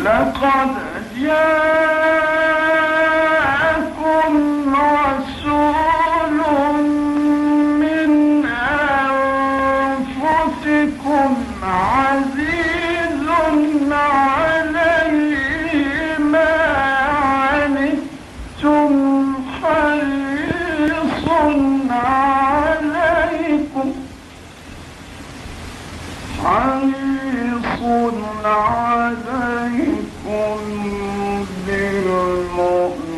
لقد جاءكم رسول من أنفسكم عزيز عليه ما عنتم حريص عليكم بالمؤمنين